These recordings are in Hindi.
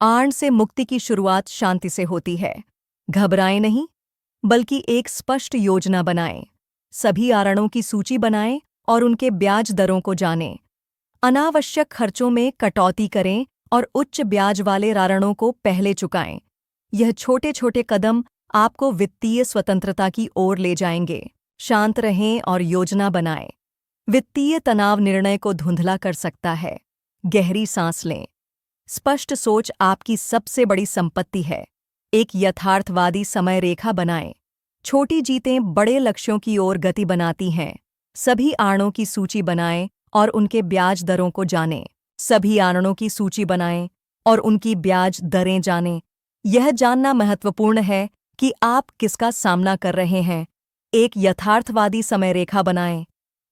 आड़ से मुक्ति की शुरुआत शांति से होती है। घबराएं नहीं, बल्कि एक स्पष्ट योजना बनाएं। सभी आरणों की सूची बनाएं और उनके ब्याज दरों को जानें। अनावश्यक खर्चों में कटौती करें और उच्च ब्याज वाले ऋणों को पहले चुकाएं। यह छोटे छोटे कदम आपको वित्तीय स्वतंत्रता की ओर ले जाएंगे। शांत रहें और योजना बनाएं। वित्तीय तनाव निर्णय को धुंधला कर सकता है। गहरी सांस लें। स्पष्ट सोच आपकी सबसे बड़ी संपत्ति है। एक यथार्थवादी समय रेखा बनाएं। छोटी जीतें बड़े लक्ष्यों की ओर गति बनाती हैं। सभी आरणों की सूची बनाएं और उनके ब्याज दरों को जानें। सभी आरणों की सूची बनाएं और उनकी ब्याज दरें जानें। यह जानना महत्वपूर्ण है कि आप किसका सामना कर रहे हैं। एक यथार्थवादी समय रेखा बनाएं।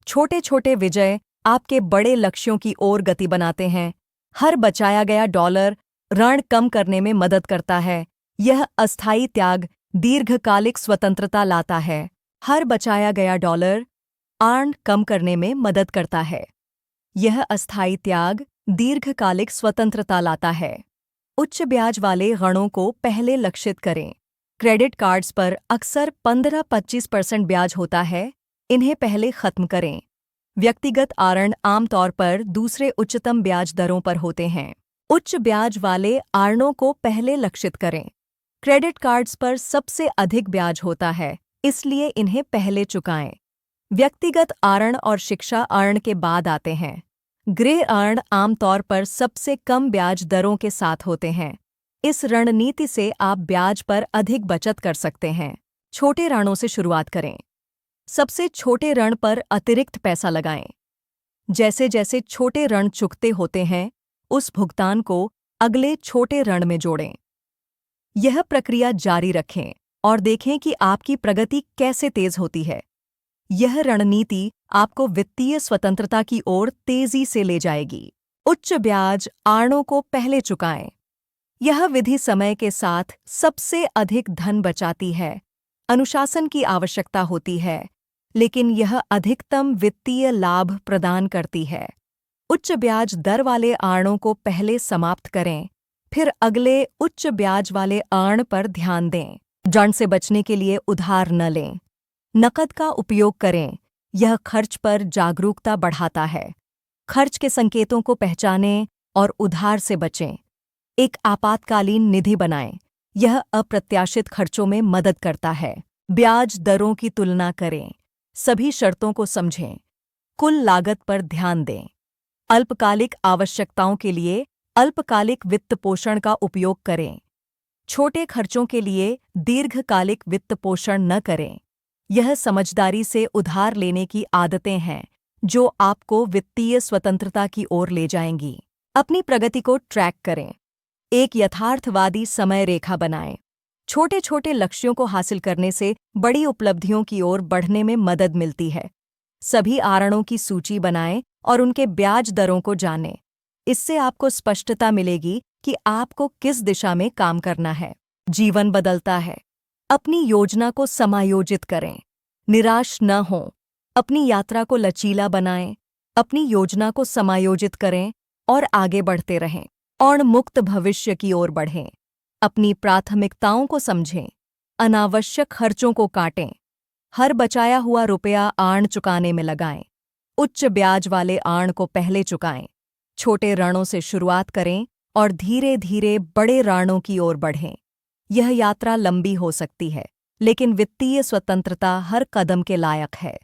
छोटे छोटे विजय आपके बड़े लक्ष्यों की ओर गति बनाते हैं। हर बचाया गया डॉलर ऋण कम करने में मदद करता है। यह अस्थायी त्याग दीर्घकालिक स्वतंत्रता लाता है। हर बचाया गया डॉलर ऋण कम करने में मदद करता है। यह अस्थायी त्याग दीर्घकालिक स्वतंत्रता लाता है। उच्च ब्याज वाले ऋणों को पहले लक्षित करें। क्रेडिट कार्ड्स पर अक्सर 15-25% ब्याज होता है। इन्हें पहले खत्म करें। व्यक्तिगत आरण आमतौर पर दूसरे उच्चतम ब्याज दरों पर होते हैं। उच्च ब्याज वाले आरणों को पहले लक्षित करें। क्रेडिट कार्ड्स पर सबसे अधिक ब्याज होता है, इसलिए इन्हें पहले चुकाएं। व्यक्तिगत आरण और शिक्षा आरण के बाद आते हैं। गृह आरण आमतौर पर सबसे कम ब्याज दरों के साथ होते हैं। इस रणनीति से आप ब्याज पर अधिक बचत कर सकते हैं। छोटे ऋणों से शुरुआत करें। सबसे छोटे ऋण पर अतिरिक्त पैसा लगाएं। जैसे जैसे छोटे ऋण चुकते होते हैं, उस भुगतान को अगले छोटे ऋण में जोड़ें। यह प्रक्रिया जारी रखें और देखें कि आपकी प्रगति कैसे तेज होती है। यह रणनीति आपको वित्तीय स्वतंत्रता की ओर तेजी से ले जाएगी। उच्च ब्याज आरणों को पहले चुकाएं। यह विधि समय के साथ सबसे अधिक धन बचाती है। अनुशासन की आवश्यकता होती है, लेकिन यह अधिकतम वित्तीय लाभ प्रदान करती है। उच्च ब्याज दर वाले आरणों को पहले समाप्त करें, फिर अगले उच्च ब्याज वाले आरण पर ध्यान दें। ऋण से बचने के लिए उधार न लें। नकद का उपयोग करें। यह खर्च पर जागरूकता बढ़ाता है। खर्च के संकेतों को पहचानें और उधार से बचें। एक आपातकालीन निधि बनाएं। यह अप्रत्याशित खर्चों में मदद करता है। ब्याज दरों की तुलना करें। सभी शर्तों को समझें। कुल लागत पर ध्यान दें। अल्पकालिक आवश्यकताओं के लिए अल्पकालिक वित्त पोषण का उपयोग करें। छोटे खर्चों के लिए दीर्घकालिक वित्त पोषण न करें। यह समझदारी से उधार लेने की आदतें हैं जो आपको वित्तीय स्वतंत्रता की ओर ले जाएंगी। अपनी प्रगति को ट्रैक करें। एक यथार्थवादी समय रेखा बनाएं। छोटे छोटे लक्ष्यों को हासिल करने से बड़ी उपलब्धियों की ओर बढ़ने में मदद मिलती है। सभी आरणों की सूची बनाएं और उनके ब्याज दरों को जानें। इससे आपको स्पष्टता मिलेगी कि आपको किस दिशा में काम करना है। जीवन बदलता है। अपनी योजना को समायोजित करें। निराश न हों। अपनी यात्रा को लचीला बनाएं। अपनी योजना को समायोजित करें और आगे बढ़ते रहें और मुक्त भविष्य की ओर बढ़ें। अपनी प्राथमिकताओं को समझें। अनावश्यक खर्चों को काटें। हर बचाया हुआ रुपया आण चुकाने में लगाएं। उच्च ब्याज वाले आण को पहले चुकाएं। छोटे ऋणों से शुरुआत करें और धीरे धीरे बड़े ऋणों की ओर बढ़ें। यह यात्रा लंबी हो सकती है, लेकिन वित्तीय स्वतंत्रता हर कदम के लायक है।